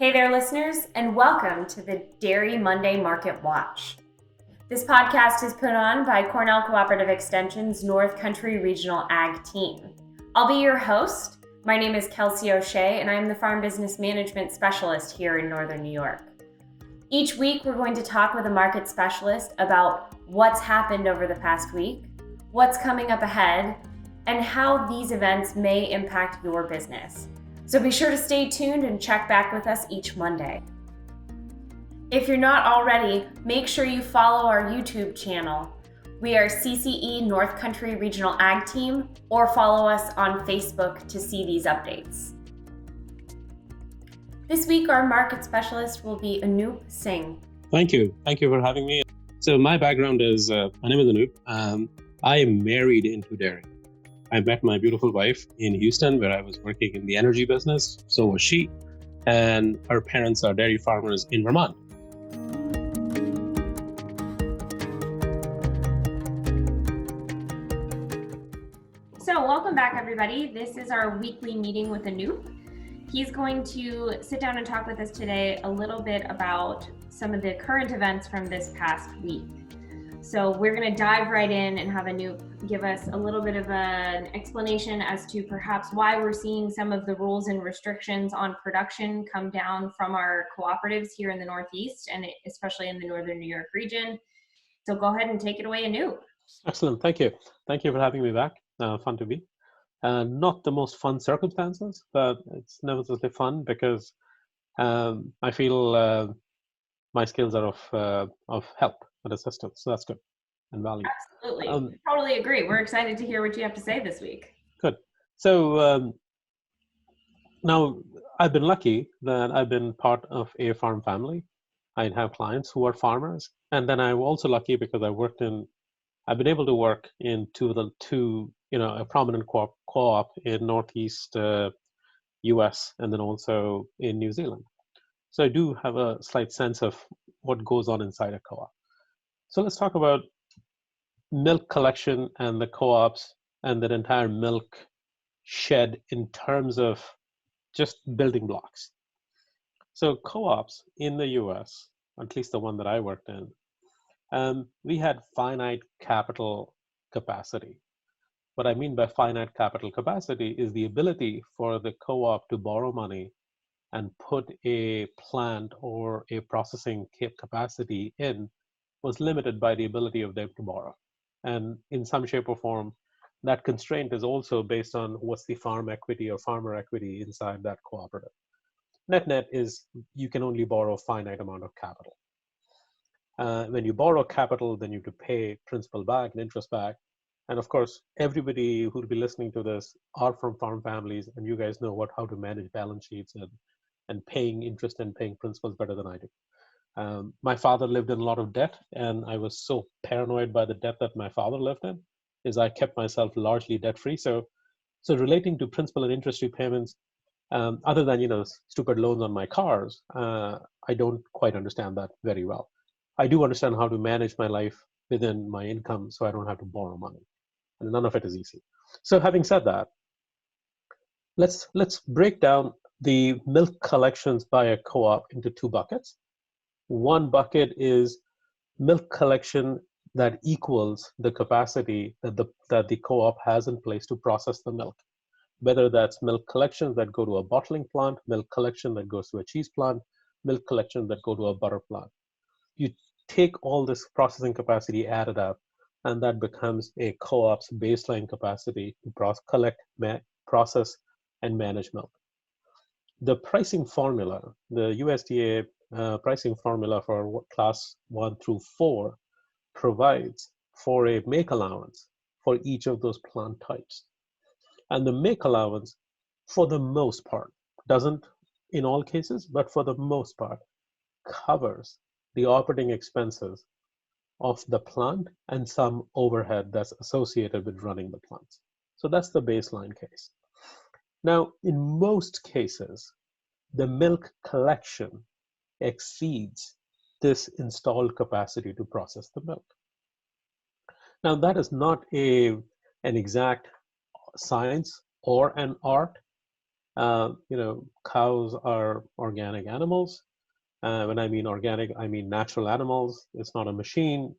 Hey there, listeners, and welcome to the Dairy Monday Market Watch. This podcast is put on by Cornell Cooperative Extension's North Country Regional Ag Team. I'll be your host. My name is Kelsey O'Shea, and I'm the Farm Business Management Specialist here in Northern New York. Each week, we're going to talk with a market specialist about what's happened over the past week, what's coming up ahead, and how these events may impact your business. So be sure to stay tuned and check back with us each Monday. If you're not already, make sure you follow our YouTube channel. We are CCE North Country Regional Ag Team, or follow us on Facebook to see these updates. This week, our market specialist will be Anup Singh. Thank you. Thank you for having me. So my background is, my name is Anup. I am married into dairy. I met my beautiful wife in Houston, where I was working in the energy business. So was she. And her parents are dairy farmers in Vermont. So welcome back, everybody. This is our weekly meeting with Anup. He's going to sit down and talk with us today a little bit about some of the current events from this past week. So we're going to dive right in and have Anup give us a little bit of an explanation as to perhaps why we're seeing some of the rules and restrictions on production come down from our cooperatives here in the Northeast and especially in the Northern New York region. So go ahead and take it away, Anup. Excellent. Thank you. Thank you for having me back. Fun to be. Not the most fun circumstances, but it's nevertheless fun because I feel my skills are of help and assistance. So that's good and value. Absolutely. Totally agree. We're excited to hear what you have to say this week. Good. So now I've been lucky that I've been part of a farm family. I have clients who are farmers. And then I'm also lucky because I've been able to work in a prominent co-op in Northeast US and then also in New Zealand. So I do have a slight sense of what goes on inside a co-op. So let's talk about milk collection and the co-ops and that entire milk shed in terms of just building blocks. So co-ops in the US, at least the one that I worked in, we had finite capital capacity. What I mean by finite capital capacity is the ability for the co-op to borrow money and put a plant or a processing capacity in was limited by the ability of them to borrow. And in some shape or form, that constraint is also based on what's the farm equity or farmer equity inside that cooperative. Net is you can only borrow a finite amount of capital. When you borrow capital, then you have to pay principal back and interest back. And of course, everybody who'll be listening to this are from farm families, and you guys know how to manage balance sheets and paying interest and paying principals better than I do. My father lived in a lot of debt, and I was so paranoid by the debt that my father lived in, is I kept myself largely debt-free. So relating to principal and interest repayments, other than stupid loans on my cars, I don't quite understand that very well. I do understand how to manage my life within my income, so I don't have to borrow money, and none of it is easy. So having said that, let's break down the milk collections by a co-op into two buckets. One bucket is milk collection that equals the capacity that the co-op has in place to process the milk, whether that's milk collections that go to a bottling plant, milk collection that goes to a cheese plant, milk collection that go to a butter plant. You take all this processing capacity added up, and that becomes a co-op's baseline capacity to collect, process, and manage milk. The pricing formula, the USDA pricing formula for class 1 through 4 provides for a make allowance for each of those plant types. And the make allowance, for the most part, doesn't in all cases, but for the most part, covers the operating expenses of the plant and some overhead that's associated with running the plants. So that's the baseline case. Now, in most cases, the milk collection exceeds this installed capacity to process the milk. Now, that is not an exact science or an art. Cows are organic animals. When I mean organic, I mean natural animals. It's not a machine.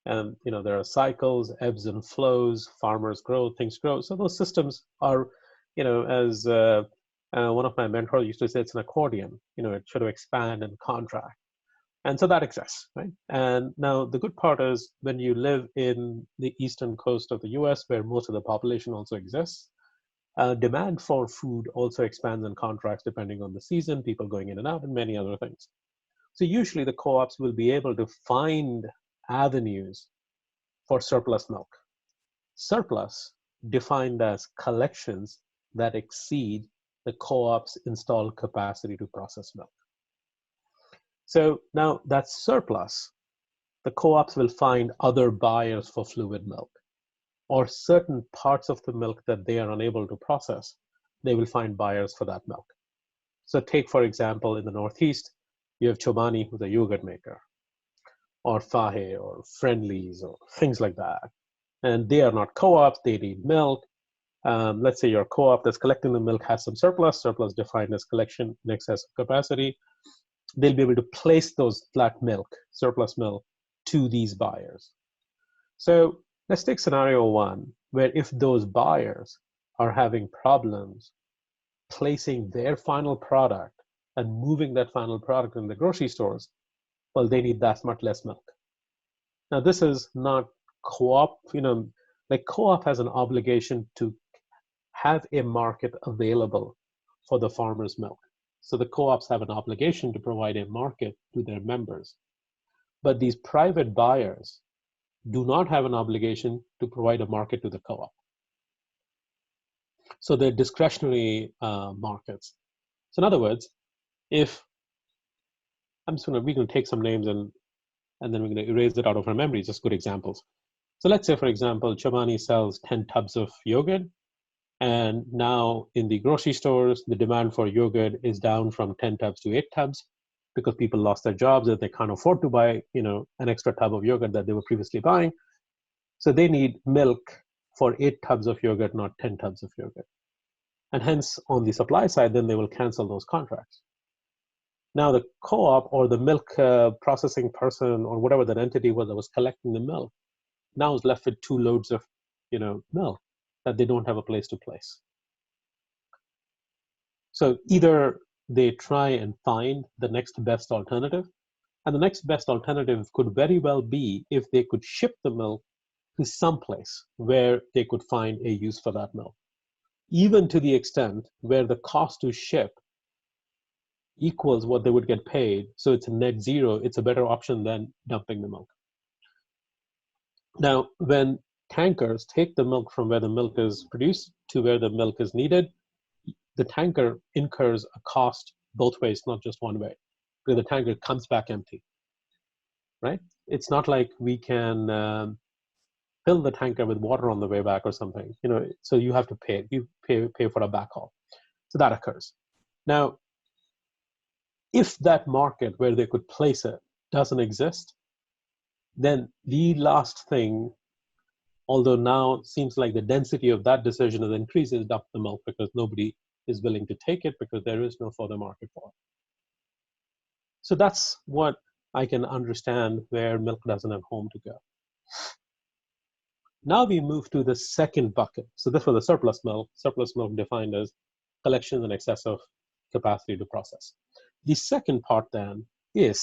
And there are cycles, ebbs and flows. Farmers grow, things grow. So those systems are, as one of my mentors used to say, it's an accordion. It should expand and contract. And so that exists, right? And now the good part is when you live in the eastern coast of the US, where most of the population also exists, demand for food also expands and contracts depending on the season, people going in and out, and many other things. So usually the co-ops will be able to find avenues for surplus milk. Surplus defined as collections that exceed the co-op's installed capacity to process milk. So now that's surplus. The co-ops will find other buyers for fluid milk, or certain parts of the milk that they are unable to process, they will find buyers for that milk. So take, for example, in the Northeast, you have Chobani, who's a yogurt maker, or Fahe, or Friendlies, or things like that. And they are not co-ops, they need milk. Let's say your co-op that's collecting the milk has some surplus defined as collection in excess of capacity. They'll be able to place those flat milk, surplus milk, to these buyers. So let's take scenario one, where if those buyers are having problems placing their final product and moving that final product in the grocery stores, well, they need that much less milk. Now, this is not co-op, like co-op has an obligation to have a market available for the farmer's milk. So the co-ops have an obligation to provide a market to their members. But these private buyers do not have an obligation to provide a market to the co-op. So they're discretionary markets. So in other words, if we're going to take some names and then we're going to erase it out of our memory, just good examples. So let's say, for example, Chobani sells 10 tubs of yogurt, and now in the grocery stores, the demand for yogurt is down from 10 tubs to 8 tubs because people lost their jobs and they can't afford to buy, an extra tub of yogurt that they were previously buying. So they need milk for 8 tubs of yogurt, not 10 tubs of yogurt. And hence, on the supply side, then they will cancel those contracts. Now, the co-op or the milk processing person or whatever that entity was that was collecting the milk now is left with 2 loads of, milk that they don't have a place to place. So either they try and find the next best alternative, and the next best alternative could very well be if they could ship the milk to some place where they could find a use for that milk, even to the extent where the cost to ship equals what they would get paid. So it's a net zero. It's a better option than dumping the milk. Now, when tankers take the milk from where the milk is produced to where the milk is needed, the tanker incurs a cost both ways, not just one way, because the tanker comes back empty, right? It's not like we can fill the tanker with water on the way back or something, so you have to pay for a backhaul. So that occurs. Now, if that market where they could place it doesn't exist, then the last thing, although now it seems like the density of that decision has increased, is dump the milk because nobody is willing to take it because there is no further market for it. So that's what I can understand where milk doesn't have home to go. Now we move to the second bucket. So this was the surplus milk defined as collection in excess of capacity to process. The second part then is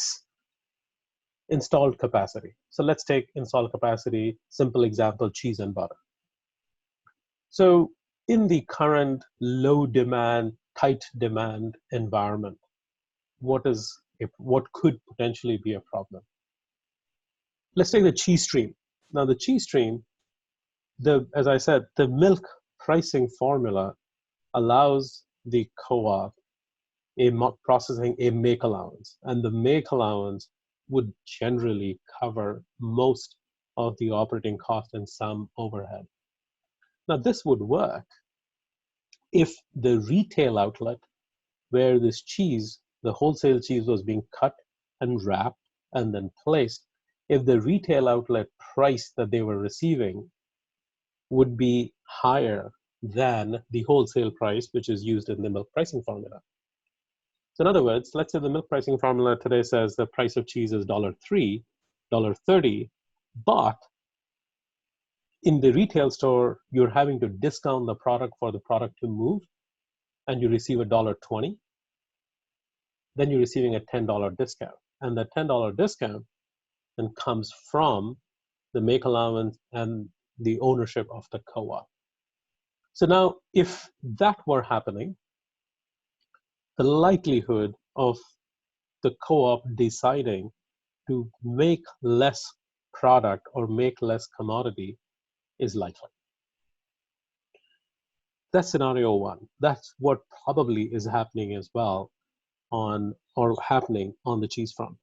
installed capacity. So let's take installed capacity, simple example, cheese and butter. So in the current low demand, tight demand environment, what could potentially be a problem? Let's take the cheese stream. Now the cheese stream, as I said, the milk pricing formula allows the co-op processing a make allowance, and the make allowance would generally cover most of the operating cost and some overhead. Now, this would work if the retail outlet where this cheese, the wholesale cheese, was being cut and wrapped and then placed, if the retail outlet price that they were receiving would be higher than the wholesale price, which is used in the milk pricing formula. So in other words, let's say the milk pricing formula today says the price of cheese is $3, $30, but in the retail store, you're having to discount the product for the product to move, and you receive $1.20, then you're receiving a $10 discount. And the $10 discount then comes from the make allowance and the ownership of the co-op. So now, if that were happening, the likelihood of the co-op deciding to make less product or make less commodity is likely. That's scenario one. That's what probably is happening as well happening on the cheese front.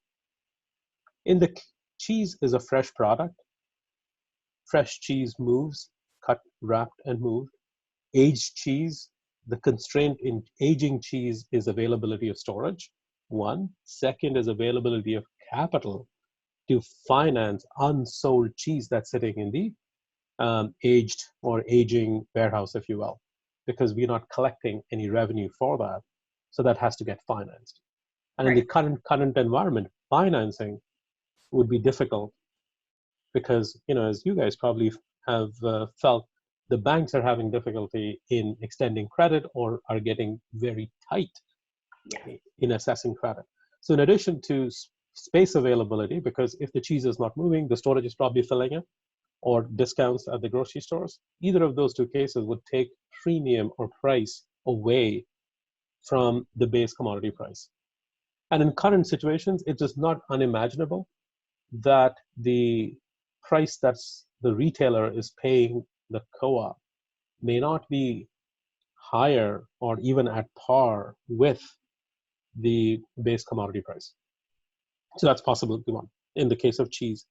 Cheese is a fresh product. Fresh cheese moves, cut, wrapped, and moved. Aged cheese, the constraint in aging cheese is availability of storage. One. Second is availability of capital to finance unsold cheese that's sitting in the aged or aging warehouse, if you will, because we're not collecting any revenue for that. So that has to get financed. And in the current environment, financing would be difficult because, as you guys probably have felt, the banks are having difficulty in extending credit or are getting very tight in assessing credit. So in addition to space availability, because if the cheese is not moving, the storage is probably filling it, or discounts at the grocery stores, either of those two cases would take premium or price away from the base commodity price. And in current situations, it is not unimaginable that the price that's the retailer is paying the co-op may not be higher or even at par with the base commodity price. So that's possibility one in the case of cheese.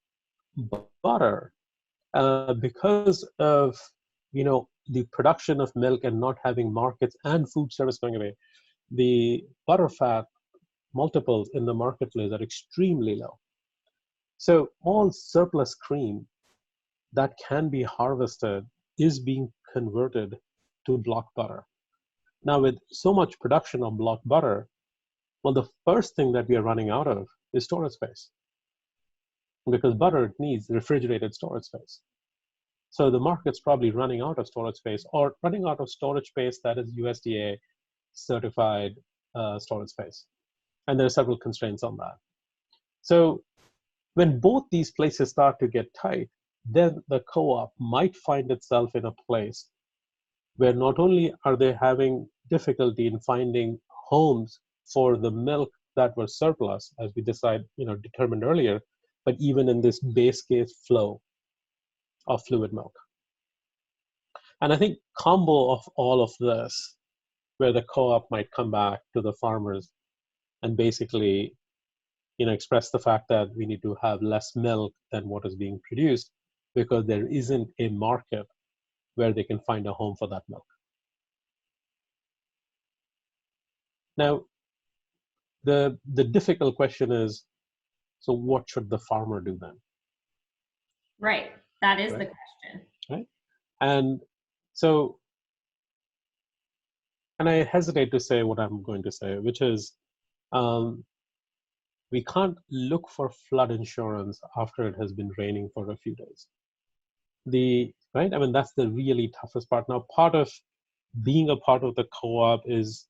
Butter, because of the production of milk and not having markets and food service going away, the butter fat multiples in the marketplace are extremely low. So all surplus cream that can be harvested is being converted to block butter. Now, with so much production of block butter, well, the first thing that we are running out of is storage space, because butter needs refrigerated storage space. So the market's probably running out of storage space, or running out of storage space that is USDA certified storage space. And there are several constraints on that. So when both these places start to get tight, then the co-op might find itself in a place where not only are they having difficulty in finding homes for the milk that was surplus, as we determined earlier, but even in this base case flow of fluid milk. And I think combo of all of this, where the co-op might come back to the farmers and basically express the fact that we need to have less milk than what is being produced because there isn't a market where they can find a home for that milk. Now, the difficult question is, so what should the farmer do then? Right. That is the question. Right. And so, and I hesitate to say what I'm going to say, which is, we can't look for flood insurance after it has been raining for a few days. That's the really toughest part. Now, part of being a part of the co-op is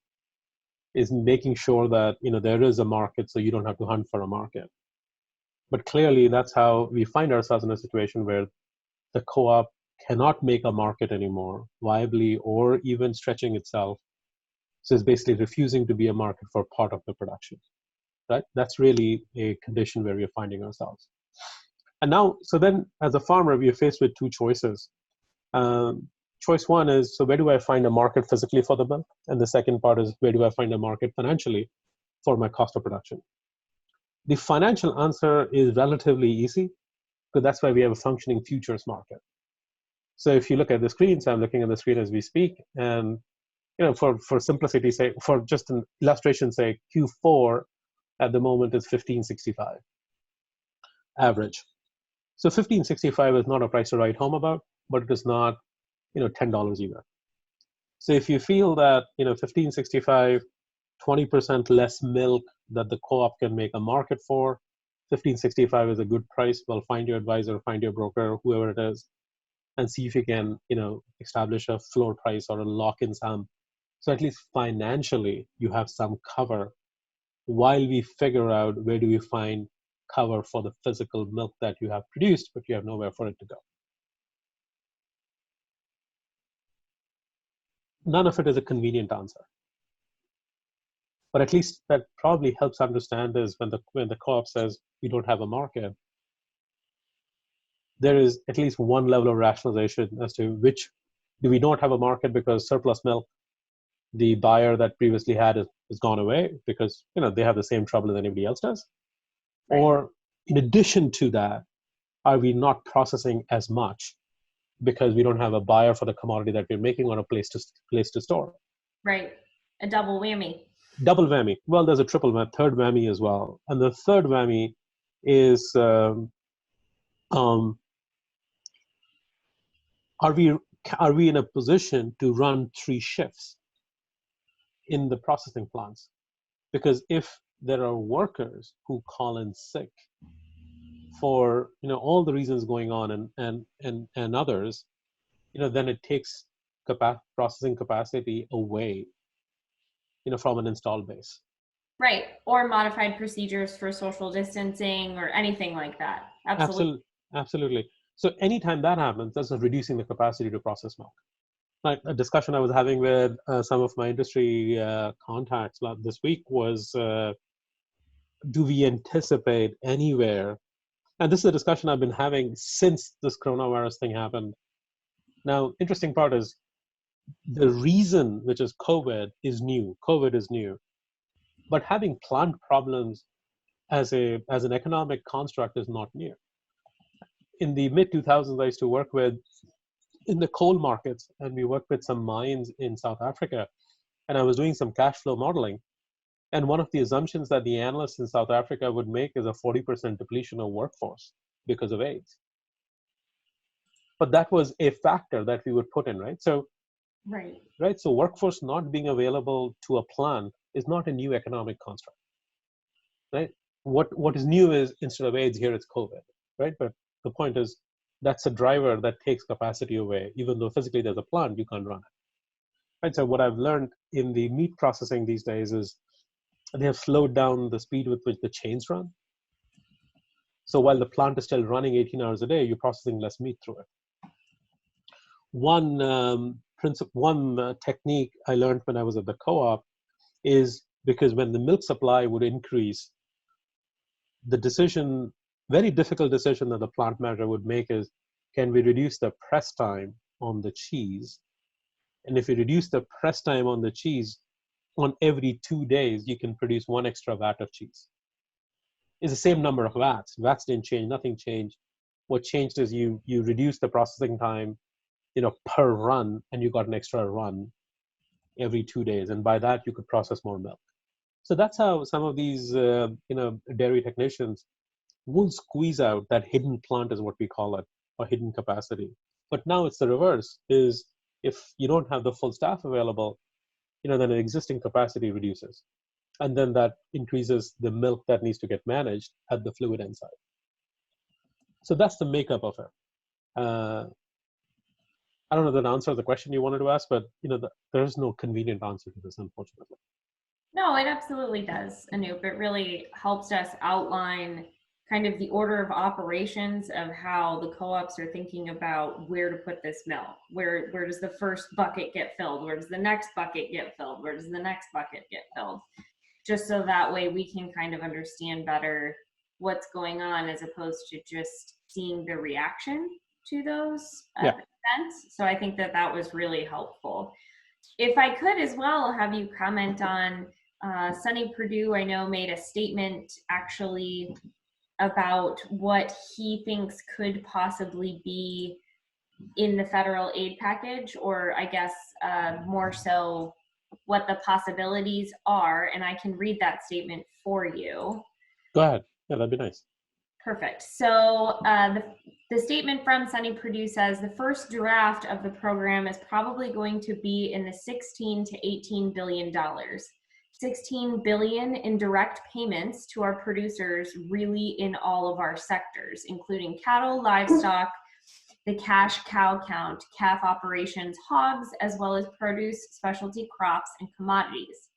making sure that there is a market, so you don't have to hunt for a market. But clearly, that's how we find ourselves in a situation where the co-op cannot make a market anymore, viably or even stretching itself. So it's basically refusing to be a market for part of the production. Right? That's really a condition where we're finding ourselves. And now, so then as a farmer, we are faced with two choices. Choice one is, so where do I find a market physically for the milk? And the second part is, where do I find a market financially for my cost of production? The financial answer is relatively easy, because that's why we have a functioning futures market. So if you look at the screen, so I'm looking at the screen as we speak, and for simplicity's sake, for just an illustration's sake, Q4 at the moment is 1565 average. So 1565 is not a price to write home about, but it is not $10 either. So if you feel that, 1565, 20% less milk that the co-op can make a market for, 1565 is a good price, well, find your advisor, find your broker, whoever it is, and see if you can, establish a floor price or a lock-in sum. So at least financially, you have some cover while we figure out where do we find cover for the physical milk that you have produced, but you have nowhere for it to go. None of it is a convenient answer. But at least that probably helps understand is when the co-op says we don't have a market, there is at least one level of rationalization as to which do we not have a market because surplus milk, the buyer that previously had is gone away because they have the same trouble as anybody else does. Right. Or in addition to that, are we not processing as much because we don't have a buyer for the commodity that we're making or a place to store? Right. A double whammy. Double whammy. Well, there's a third whammy as well. And the third whammy is are we in a position to run 3 shifts in the processing plants? Because if there are workers who call in sick for all the reasons going on and others, then it takes processing capacity away from an installed base. Right. Or modified procedures for social distancing or anything like that. Absolutely. So anytime that happens, that's reducing the capacity to process milk. Like a discussion I was having with some of my industry contacts this week was, do we anticipate anywhere? And this is a discussion I've been having since this coronavirus thing happened. Now, interesting part is the reason, which is COVID is new. COVID is new. But having plant problems as an economic construct is not new. In the mid-2000s, I used to work in the coal markets, and we worked with some mines in South Africa, and I was doing some cash flow modeling. And one of the assumptions that the analysts in South Africa would make is a 40% depletion of workforce because of AIDS. But that was a factor that we would put in, right? So, right. So workforce not being available to a plant is not a new economic construct, right? What is new is instead of AIDS, here it's COVID, right? But the point is that's a driver that takes capacity away. Even though physically there's a plant, you can't run it, right? So what I've learned in the meat processing these days is they have slowed down the speed with which the chains run. So while the plant is still running 18 hours a day, you're processing less meat through it. One technique I learned when I was at the co-op is because when the milk supply would increase, the very difficult decision that the plant manager would make is, can we reduce the press time on the cheese? And if you reduce the press time on the cheese, on every 2 days, you can produce 1 extra vat of cheese. It's the same number of vats. Vats didn't change, nothing changed. What changed is you reduce the processing time, per run, and you got an extra run every 2 days. And by that, you could process more milk. So that's how some of these, dairy technicians will squeeze out that hidden plant, is what we call it, or hidden capacity. But now it's the reverse, is if you don't have the full staff available, then the existing capacity reduces. And then that increases the milk that needs to get managed at the fluid end side. So that's the makeup of it. I don't know if that answers the question you wanted to ask, but there's no convenient answer to this, unfortunately. No, it absolutely does, Anup. It really helps us outline kind of the order of operations of how the co-ops are thinking about where to put this milk. Where does the first bucket get filled? Where does the next bucket get filled? Where does the next bucket get filled? Just so that way we can kind of understand better what's going on, as opposed to just seeing the reaction to those events. So I think that was really helpful. If I could as well have you comment on Sonny Perdue, I know, made a statement actually about what he thinks could possibly be in the federal aid package, or I guess more so what the possibilities are. And I can read that statement for you. Go ahead. Yeah, that'd be nice. Perfect. So the statement from Sunny Purdue says the first draft of the program is probably going to be in the 16 to 18 billion dollars. 16 billion in direct payments to our producers, really in all of our sectors, including cattle, livestock, the cash cow count, calf operations, hogs, as well as produce, specialty crops, and commodities.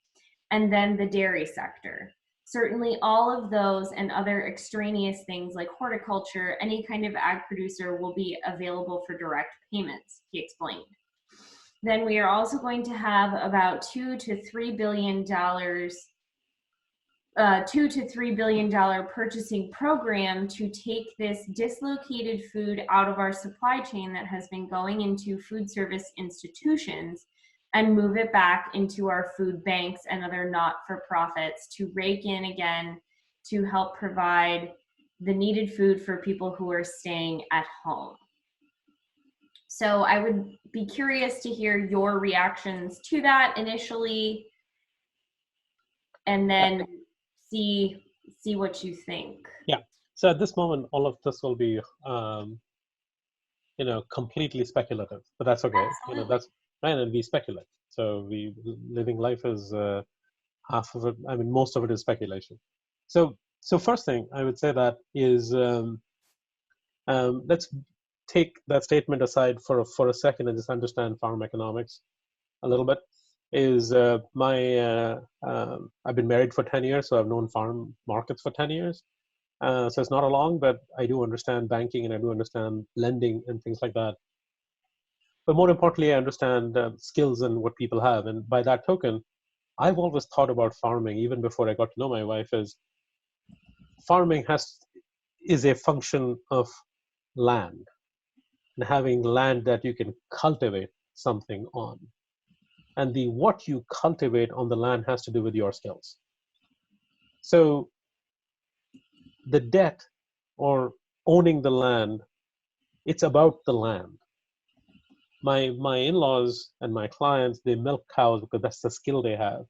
And then the dairy sector. Certainly all of those and other extraneous things like horticulture, any kind of ag producer will be available for direct payments, he explained. Then we are also going to have about $2 to $3 billion $2 to $3 billion purchasing program to take this dislocated food out of our supply chain that has been going into food service institutions and move it back into our food banks and other not-for-profits to rake in again to help provide the needed food for people who are staying at home. So I would be curious to hear your reactions to that initially, and then see what you think. Yeah. So at this moment, all of this will be, completely speculative, but that's okay. Absolutely. That's right, and we speculate. So we living life is half of it. I mean, most of it is speculation. So first thing I would say that is, let's take that statement aside for a second and just understand farm economics a little bit. Is I've been married for 10 years, so I've known farm markets for 10 years. So it's not a long, but I do understand banking and I do understand lending and things like that. But more importantly, I understand skills and what people have. And by that token, I've always thought about farming, even before I got to know my wife, is farming is a function of land and having land that you can cultivate something on. And what you cultivate on the land has to do with your skills. So the debt or owning the land, it's about the land. My in-laws and my clients, they milk cows because that's the skill they have,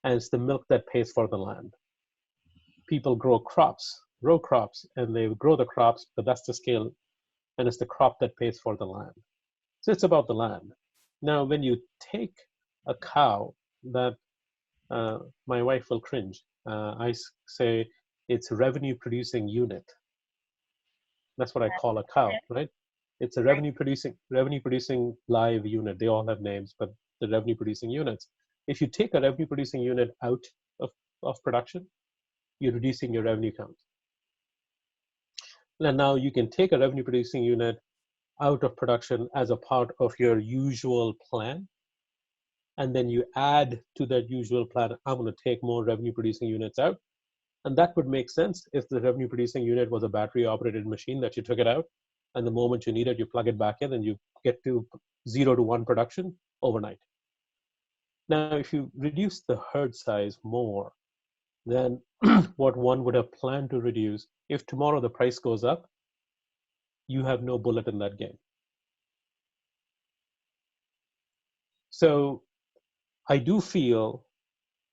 and it's the milk that pays for the land. People grow crops, and they grow the crops, but that's the skill, and it's the crop that pays for the land. So it's about the land. Now, when you take a cow that my wife will cringe, I say it's revenue producing unit. That's what I call a cow, right? It's a revenue producing live unit. They all have names, but the revenue producing units. If you take a revenue producing unit out of production, you're reducing your revenue count. And now you can take a revenue producing unit out of production as a part of your usual plan. And then you add to that usual plan, I'm going to take more revenue producing units out. And that would make sense if the revenue producing unit was a battery operated machine that you took it out. And the moment you need it, you plug it back in and you get to 0 to 1 production overnight. Now, if you reduce the herd size more than what one would have planned to reduce, if tomorrow the price goes up, you have no bullet in that game. So I do feel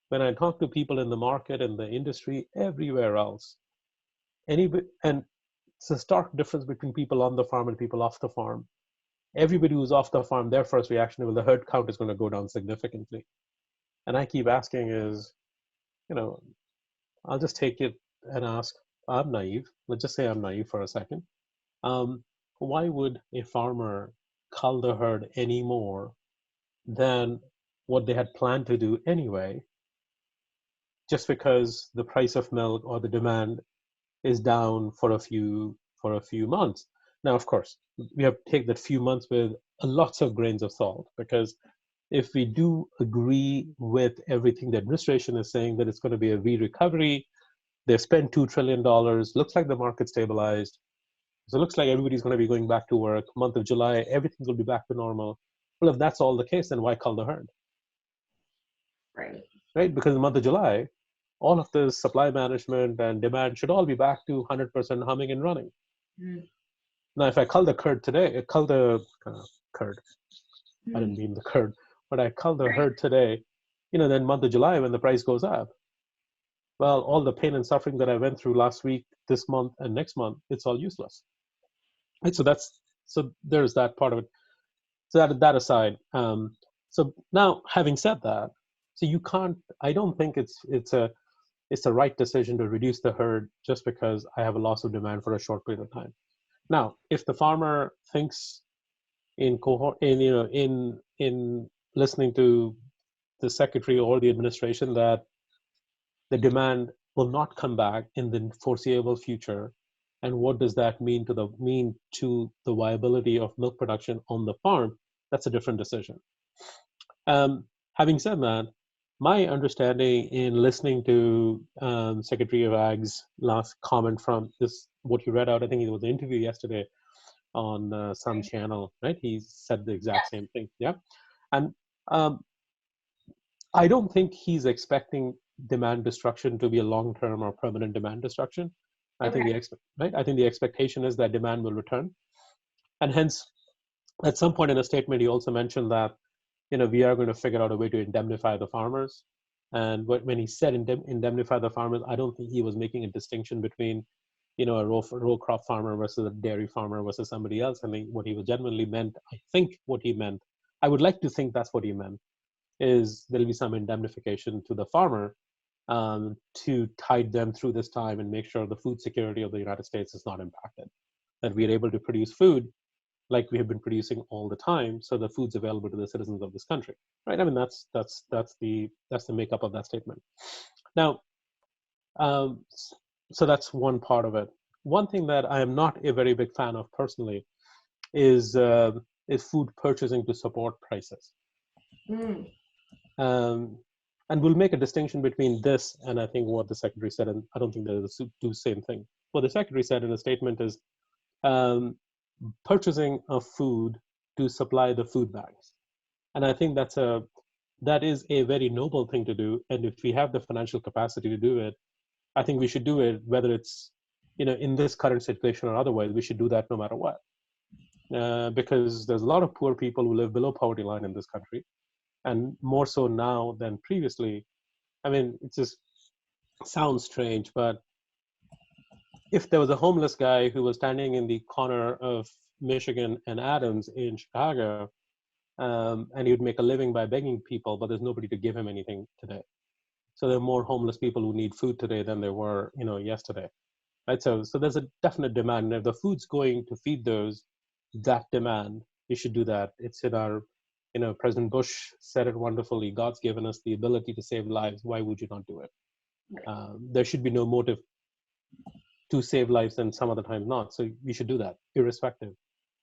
when I talk to people in the market, in the industry, everywhere else, and it's a stark difference between people on the farm and people off the farm. Everybody who's off the farm, their first reaction, well, the herd count is going to go down significantly. And I keep asking is, I'll just take it and ask, I'm naive. Let's just say I'm naive for a second. Why would a farmer cull the herd any more than what they had planned to do anyway, just because the price of milk or the demand is down for a few months? Now, of course, we have to take that few months with lots of grains of salt, because if we do agree with everything the administration is saying, that it's going to be a recovery, they've spent $2 trillion, looks like the market stabilized, so it looks like everybody's going to be going back to work, month of July, everything will be back to normal. Well, if that's all the case, then why cull the herd? Right? Because in the month of July, all of the supply management and demand should all be back to 100% humming and running. Now, if I cull the curd today, curd, I didn't mean the curd, but I cull the herd today, then month of July when the price goes up, well, all the pain and suffering that I went through last week, this month, and next month, it's all useless. Right? So there's that part of it. So that aside, so now having said that, so you can't. I don't think it's a right decision to reduce the herd just because I have a loss of demand for a short period of time. Now, if the farmer thinks in cohort in listening to the secretary or the administration that the demand will not come back in the foreseeable future, and what does that mean to the viability of milk production on the farm, that's a different decision. Having said that, my understanding in listening to Secretary of Ag's last comment from this, what you read out, I think it was an interview yesterday on some channel, right? He said the exact same thing. Yeah. And um, I don't think he's expecting demand destruction to be a long-term or permanent demand destruction. I think I think the expectation is that demand will return, and hence, at some point in a statement, he also mentioned that we are going to figure out a way to indemnify the farmers. And when he said indemnify the farmers, I don't think he was making a distinction between a row crop farmer versus a dairy farmer versus somebody else. I mean, what he was genuinely meant, I think what he meant, I would like to think that's what he meant, is there'll be some indemnification to the farmer to tide them through this time and make sure the food security of the United States is not impacted. That we are able to produce food like we have been producing all the time, so the food's available to the citizens of this country, right? I mean, that's the makeup of that statement. Now, um, so that's one part of it. One thing that I am not a very big fan of personally is food purchasing to support prices. Mm. And we'll make a distinction between this and I think what the secretary said, and I don't think they're the two same thing. What the secretary said in a statement is purchasing of food to supply the food banks. And I think that is a very noble thing to do. And if we have the financial capacity to do it, I think we should do it, whether it's in this current situation or otherwise. We should do that no matter what, because there's a lot of poor people who live below poverty line in this country, and more so now than previously. I mean, it just sounds strange, but if there was a homeless guy who was standing in the corner of Michigan and Adams in Chicago, and he would make a living by begging people, but there's nobody to give him anything today. So there are more homeless people who need food today than there were, yesterday, right? So there's a definite demand. And if the food's going to feed that demand, we should do that. It's in our, President Bush said it wonderfully. God's given us the ability to save lives. Why would you not do it? There should be no motive to save lives, and some other times not. So we should do that, irrespective.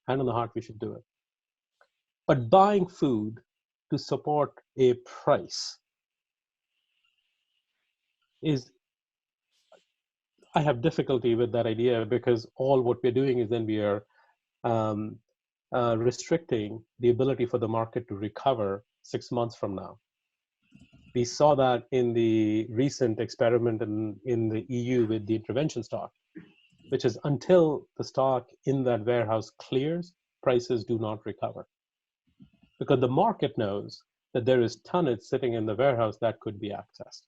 Hand on the heart, we should do it. But buying food to support a price I have difficulty with that idea, because all what we're doing is then we are restricting the ability for the market to recover 6 months from now. We saw that in the recent experiment in the EU with the intervention stock, which is until the stock in that warehouse clears, prices do not recover. Because the market knows that there is tonnage sitting in the warehouse that could be accessed.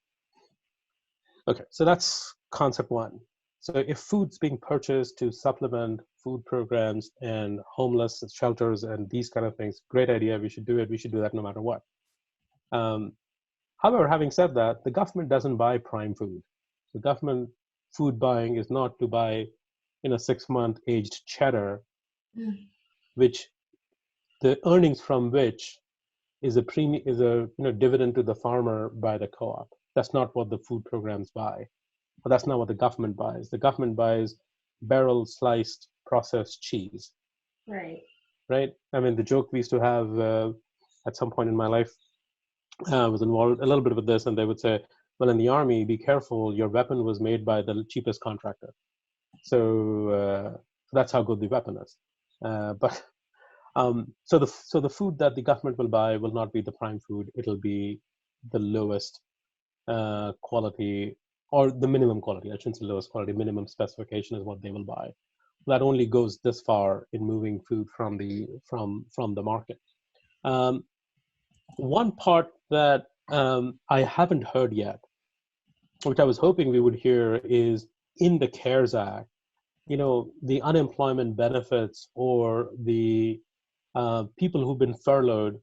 Okay, so that's concept one. So if food's being purchased to supplement food programs and homeless shelters and these kind of things, great idea, we should do it. We should do that no matter what. However, having said that, the government doesn't buy prime food. The government food buying is not to buy 6-month aged cheddar, which the earnings from which is a dividend to the farmer by the co-op. That's not what the food programs buy. But that's not what the government buys. The government buys barrel sliced processed cheese. Right. Right? I mean, the joke we used to have at some point in my life was involved a little bit with this, and they would say, well, in the army, be careful, your weapon was made by the cheapest contractor. So that's how good the weapon is. So the food that the government will buy will not be the prime food. It'll be the lowest quality, or the minimum quality. I shouldn't say lowest quality. Minimum specification is what they will buy. That only goes this far in moving food from the market. One part that I haven't heard yet which I was hoping we would hear, is in the CARES Act, the unemployment benefits or the people who've been furloughed.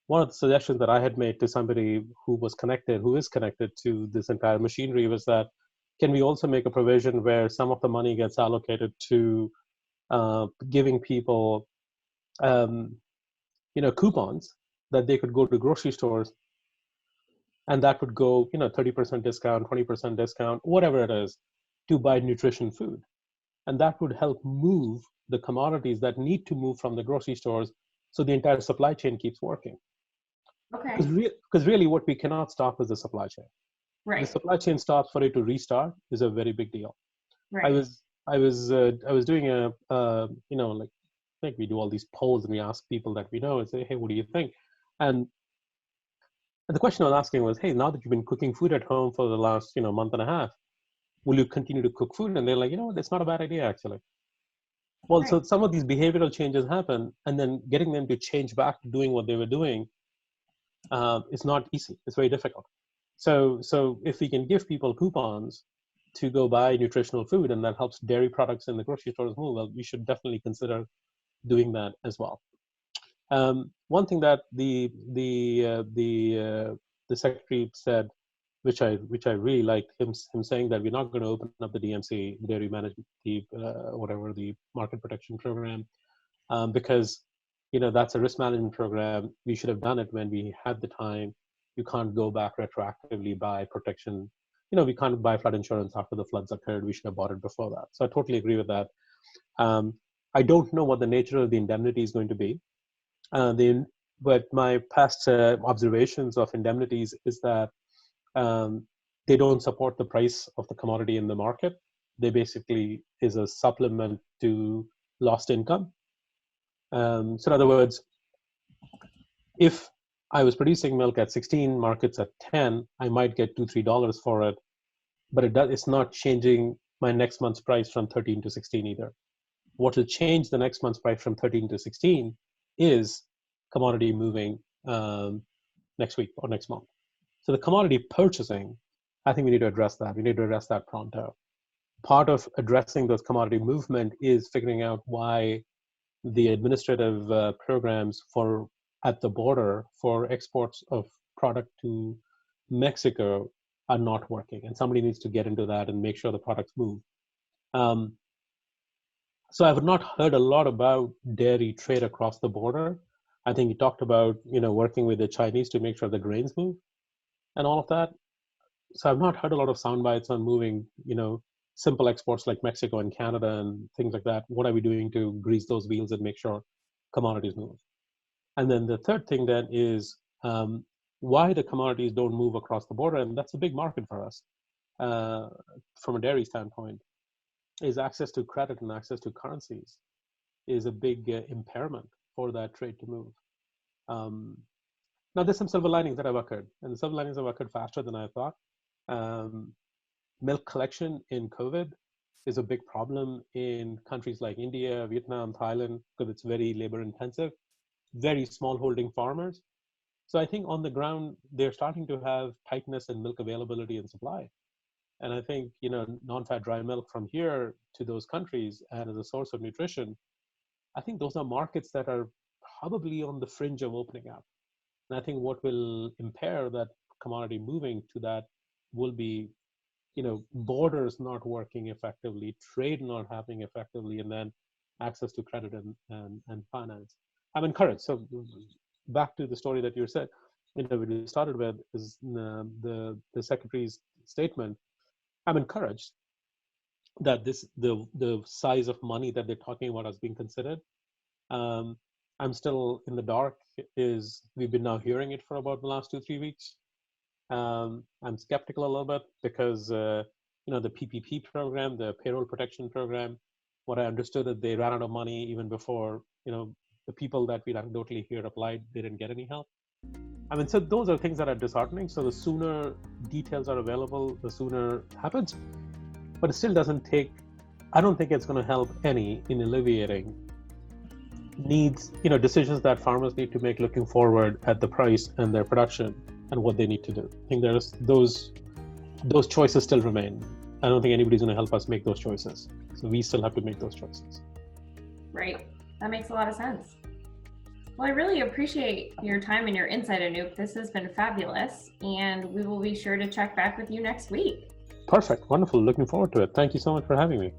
One of the suggestions that I had made to somebody who is connected to this entire machinery was that, can we also make a provision where some of the money gets allocated to giving people, coupons that they could go to grocery stores, and that would go, 30% discount, 20% discount, whatever it is, to buy nutrition food. And that would help move the commodities that need to move from the grocery stores, so the entire supply chain keeps working. Okay. Because really what we cannot stop is the supply chain. Right. The supply chain stops for it to restart is a very big deal. Right. I was doing like, I think we do all these polls and we ask people that we know and say, hey, what do you think? And the question I was asking was, hey, now that you've been cooking food at home for the last, month and a half, will you continue to cook food? And they're like, that's not a bad idea, actually. Well, so some of these behavioral changes happen, and then getting them to change back to doing what they were doing is not easy. It's very difficult. So if we can give people coupons to go buy nutritional food, and that helps dairy products in the grocery stores move, well, we should definitely consider doing that as well. One thing that the secretary said, which I really liked, him saying that we're not going to open up the DMC, Dairy Management, the Market Protection Program, because that's a risk management program. We should have done it when we had the time. You can't go back retroactively buy protection. We can't buy flood insurance after the floods occurred. We should have bought it before that. So I totally agree with that. I don't know what the nature of the indemnity is going to be. But my past observations of indemnities is that they don't support the price of the commodity in the market. They basically is a supplement to lost income. So in other words, if I was producing milk at 16, markets at 10, I might get $2-3 for it, but it's not changing my next month's price from 13 to 16 either. What will change the next month's price from 13 to 16 is commodity moving next week or next month. So the commodity purchasing, I think we need to address that. We need to address that pronto. Part of addressing those commodity movement is figuring out why the administrative programs at the border for exports of product to Mexico are not working, and somebody needs to get into that and make sure the products move. So I've not heard a lot about dairy trade across the border. I think you talked about working with the Chinese to make sure the grains move and all of that. So I've not heard a lot of sound bites on moving simple exports like Mexico and Canada and things like that. What are we doing to grease those wheels and make sure commodities move? And then the third thing then is why the commodities don't move across the border, and that's a big market for us from a dairy standpoint, is access to credit and access to currencies is a big impairment for that trade to move. Now, there's some silver linings that have occurred, and the silver linings have occurred faster than I thought. Milk collection in COVID is a big problem in countries like India, Vietnam, Thailand, because it's very labor intensive, very small holding farmers. So I think on the ground, they're starting to have tightness in milk availability and supply. And I think, non-fat dry milk from here to those countries and as a source of nutrition, I think those are markets that are probably on the fringe of opening up. And I think what will impair that commodity moving to that will be, borders not working effectively, trade not happening effectively, and then access to credit and finance. I'm encouraged. So back to the story that you said, we started with is the secretary's statement. I'm encouraged that the size of money that they're talking about is being considered. I'm still in the dark. We've been now hearing it for about the last 2-3 weeks. I'm skeptical a little bit because the PPP program, the payroll protection program, what I understood that they ran out of money even before the people that we anecdotally hear applied, they didn't get any help. I mean, so those are things that are disheartening. So the sooner details are available, the sooner it happens. But it still doesn't I don't think it's going to help any in alleviating decisions that farmers need to make looking forward at the price and their production and what they need to do. I think there's those those choices still remain. I don't think anybody's going to help us make those choices. So we still have to make those choices. Right. That makes a lot of sense. Well, I really appreciate your time and your insight, Anup. This has been fabulous, and we will be sure to check back with you next week. Perfect. Wonderful. Looking forward to it. Thank you so much for having me.